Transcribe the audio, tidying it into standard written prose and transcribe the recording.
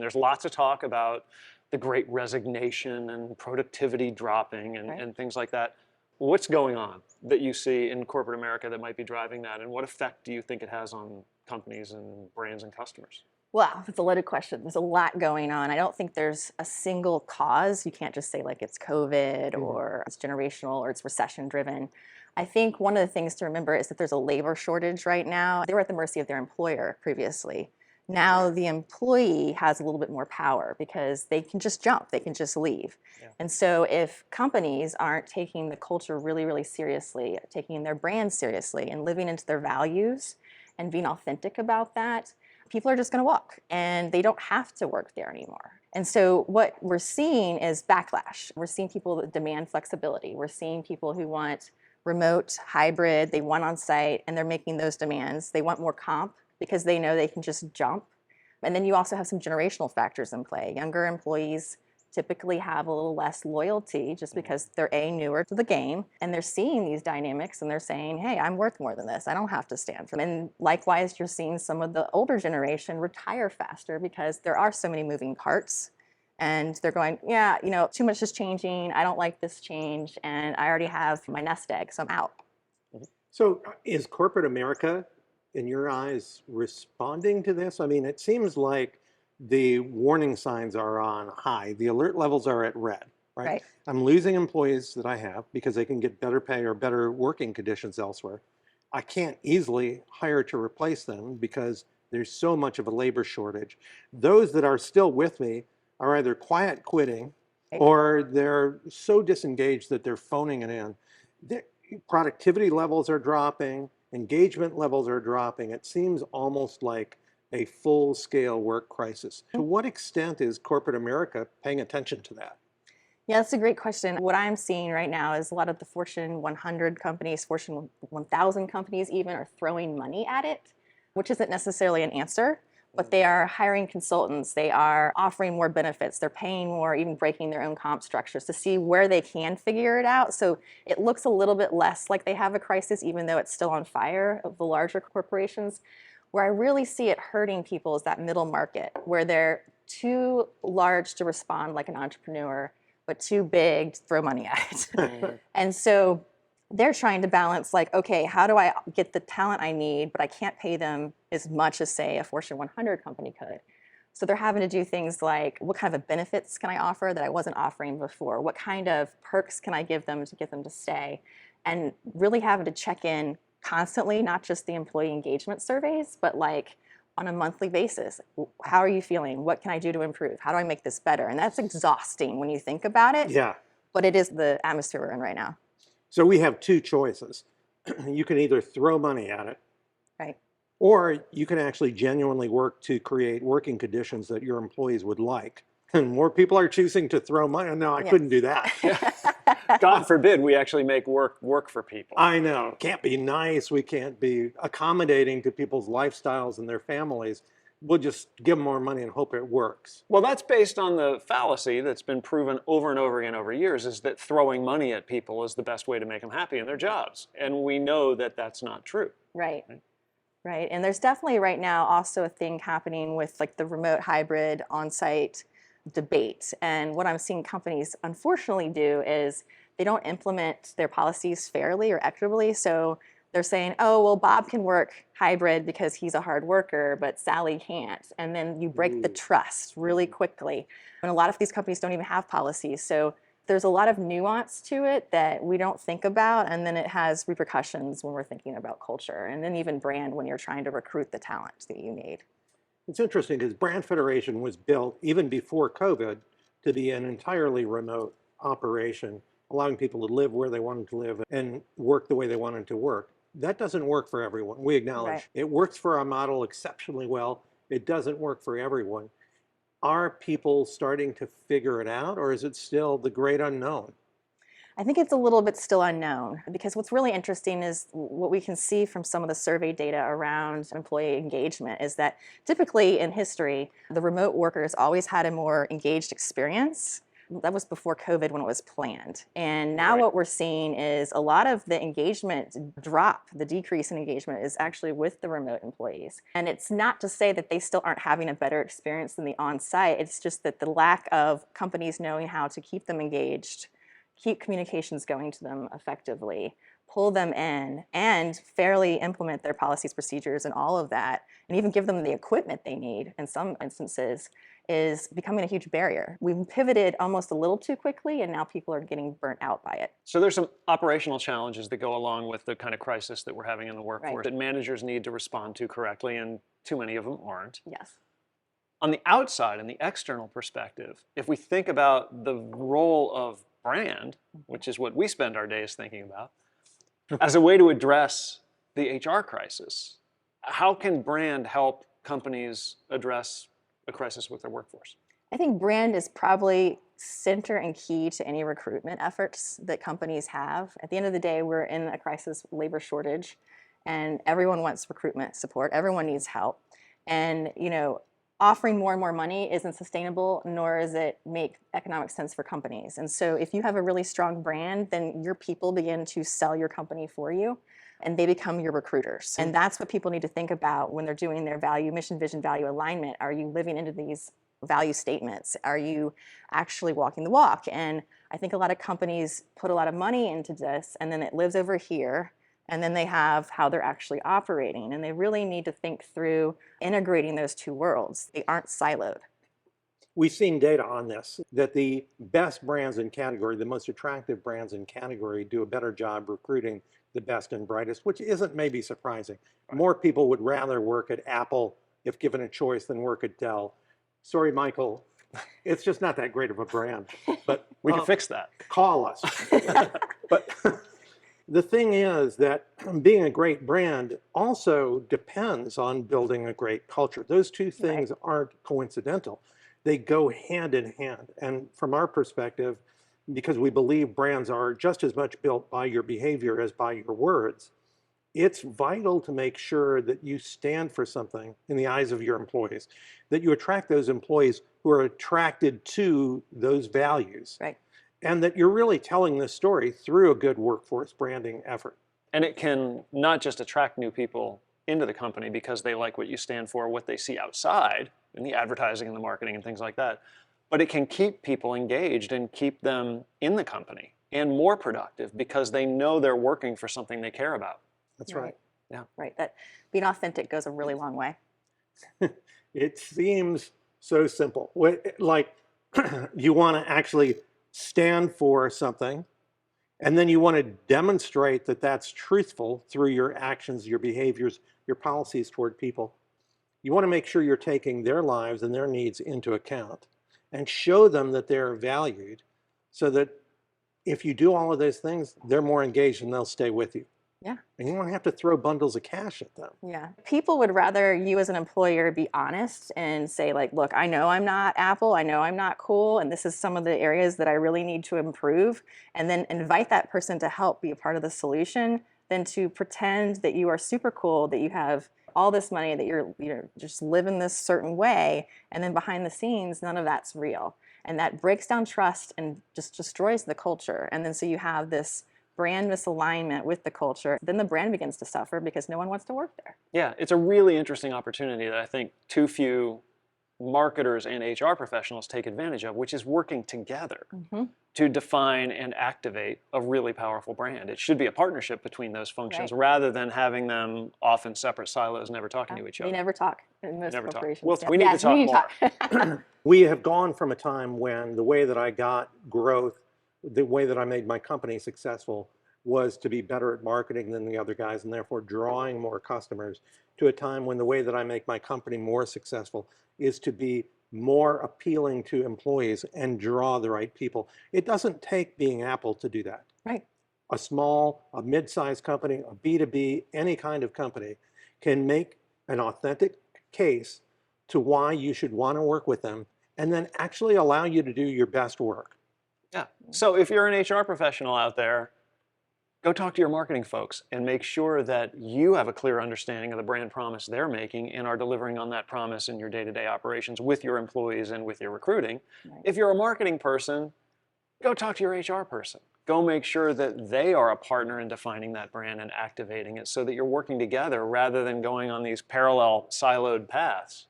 There's lots of talk about the Great Resignation and productivity dropping and things like that. What's going on that you see in corporate America that might be driving that, and what effect do you think it has on companies and brands and customers? Well, it's a loaded question. There's a lot going on. I don't think there's a single cause. You can't just say like it's COVID or it's generational or it's recession driven. I think one of the things to remember is that there's a labor shortage right now. They were at the mercy of their employer previously. Now the employee has a little bit more power because they can just jump, they can just leave. Yeah. And so if companies aren't taking the culture really, really seriously, taking their brand seriously and living into their values and being authentic about that, people are just going to walk and they don't have to work there anymore. And so what we're seeing is backlash. We're seeing people that demand flexibility. We're seeing people who want remote, hybrid, they want on-site, and they're making those demands. They want more comp because they know they can just jump. And then you also have some generational factors in play. Younger employees typically have a little less loyalty just because they're newer to the game, and they're seeing these dynamics and they're saying, hey, I'm worth more than this. I don't have to stand for them. And likewise, you're seeing some of the older generation retire faster because there are so many moving parts. And they're going, yeah, too much is changing. I don't like this change. And I already have my nest egg, so I'm out. So is corporate America, in your eyes, responding to this? I mean, it seems like the warning signs are on high. The alert levels are at red, right? I'm losing employees that I have because they can get better pay or better working conditions elsewhere. I can't easily hire to replace them because there's so much of a labor shortage. Those that are still with me are either quiet quitting or they're so disengaged that they're phoning it in. Their productivity levels are dropping, engagement levels are dropping. It seems almost like a full-scale work crisis. To what extent is corporate America paying attention to that? Yeah, that's a great question. What I'm seeing right now is a lot of the Fortune 100 companies, Fortune 1000 companies even, are throwing money at it, which isn't necessarily an answer. But they are hiring consultants, they are offering more benefits, they're paying more, even breaking their own comp structures to see where they can figure it out. So it looks a little bit less like they have a crisis, even though it's still on fire of the larger corporations. Where I really see it hurting people is that middle market, where they're too large to respond like an entrepreneur, but too big to throw money at it. And so they're trying to balance like, okay, how do I get the talent I need, but I can't pay them as much as, say, a Fortune 100 company could. So they're having to do things like, what kind of benefits can I offer that I wasn't offering before? What kind of perks can I give them to get them to stay? And really having to check in constantly, not just the employee engagement surveys, but like on a monthly basis. How are you feeling? What can I do to improve? How do I make this better? And that's exhausting when you think about it. Yeah. But it is the atmosphere we're in right now. So we have two choices. You can either throw money at it, right, or you can actually genuinely work to create working conditions that your employees would like. And more people are choosing to throw money. No, I couldn't do that. God forbid we actually make work for people. I know. Can't be nice. We can't be accommodating to people's lifestyles and their families. We'll just give them more money and hope it works. Well, that's based on the fallacy that's been proven over and over again over years, is that throwing money at people is the best way to make them happy in their jobs. And we know that that's not true. Right. And there's definitely right now also a thing happening with like the remote hybrid on-site debate. And what I'm seeing companies unfortunately do is they don't implement their policies fairly or equitably. So they're saying, oh, well, Bob can work hybrid because he's a hard worker, but Sally can't. And then you break the trust really quickly. And a lot of these companies don't even have policies. So there's a lot of nuance to it that we don't think about. And then it has repercussions when we're thinking about culture, and then even brand when you're trying to recruit the talent that you need. It's interesting because Brand Federation was built even before COVID to be an entirely remote operation, allowing people to live where they wanted to live and work the way they wanted to work. That doesn't work for everyone. We acknowledge it works for our model exceptionally well. It doesn't work for everyone. Are people starting to figure it out, or is it still the great unknown? I think it's a little bit still unknown, because what's really interesting is what we can see from some of the survey data around employee engagement is that typically in history, the remote workers always had a more engaged experience that was before COVID when it was planned. And now Right. what we're seeing is a lot of the engagement drop, the decrease in engagement is actually with the remote employees. And it's not to say that they still aren't having a better experience than the on-site. It's just that the lack of companies knowing how to keep them engaged, keep communications going to them effectively, pull them in, and fairly implement their policies, procedures, and all of that, and even give them the equipment they need in some instances, is becoming a huge barrier. We've pivoted almost a little too quickly, and now people are getting burnt out by it. So there's some operational challenges that go along with the kind of crisis that we're having in the workforce Right. that managers need to respond to correctly, and too many of them aren't. Yes. On the outside, in the external perspective, if we think about the role of brand, which is what we spend our days thinking about, as a way to address the HR crisis, how can brand help companies address a crisis with their workforce? I think brand is probably center and key to any recruitment efforts that companies have. At the end of the day, we're in a crisis labor shortage, and everyone wants recruitment support. Everyone needs help. And, offering more and more money isn't sustainable, nor does it make economic sense for companies. And so if you have a really strong brand, then your people begin to sell your company for you, and they become your recruiters. And that's what people need to think about when they're doing their value, mission, vision, value alignment. Are you living into these value statements? Are you actually walking the walk? And I think a lot of companies put a lot of money into this, and then it lives over here, and then they have how they're actually operating. And they really need to think through integrating those two worlds. They aren't siloed. We've seen data on this, that the best brands in category, the most attractive brands in category, do a better job recruiting the best and brightest, which isn't maybe surprising. More people would rather work at Apple if given a choice than work at Dell. Sorry, Michael, it's just not that great of a brand. But We can fix that. call us. But the thing is that being a great brand also depends on building a great culture. Those two things aren't coincidental. They go hand in hand. And from our perspective, because we believe brands are just as much built by your behavior as by your words, it's vital to make sure that you stand for something in the eyes of your employees, that you attract those employees who are attracted to those values. Right. And that you're really telling this story through a good workforce branding effort. And it can not just attract new people into the company because they like what you stand for, what they see outside in the advertising and the marketing and things like that, but it can keep people engaged and keep them in the company and more productive because they know they're working for something they care about. That's right. Yeah. Right. That being authentic goes a really long way. It seems so simple. Like you want to actually stand for something, and then you want to demonstrate that that's truthful through your actions, your behaviors, your policies toward people. You want to make sure you're taking their lives and their needs into account and show them that they're valued, so that if you do all of those things, they're more engaged and they'll stay with you. Yeah. And you don't have to throw bundles of cash at them. Yeah. People would rather you as an employer be honest and say, like, look, I know I'm not Apple, I know I'm not cool, and this is some of the areas that I really need to improve, and then invite that person to help be a part of the solution, than to pretend that you are super cool, that you have all this money, that you're just living this certain way, and then behind the scenes, none of that's real. And that breaks down trust and just destroys the culture. And then so you have this brand misalignment with the culture, then the brand begins to suffer because no one wants to work there. Yeah, it's a really interesting opportunity that I think too few marketers and HR professionals take advantage of, which is working together to define and activate a really powerful brand. It should be a partnership between those functions rather than having them off in separate silos, never talking to each other. They never talk in most Never talk. corporations. Well, we need to talk more. We have gone from a time when the way that I got growth, the way that I made my company successful, was to be better at marketing than the other guys and therefore drawing more customers, to a time when the way that I make my company more successful is to be more appealing to employees and draw the right people. It doesn't take being Apple to do that. Right. A small, a mid-sized company, a B2B, any kind of company can make an authentic case to why you should want to work with them, and then actually allow you to do your best work. Yeah. So if you're an HR professional out there, go talk to your marketing folks and make sure that you have a clear understanding of the brand promise they're making and are delivering on that promise in your day-to-day operations with your employees and with your recruiting. Right. If you're a marketing person, go talk to your HR person. Go make sure that they are a partner in defining that brand and activating it so that you're working together rather than going on these parallel siloed paths.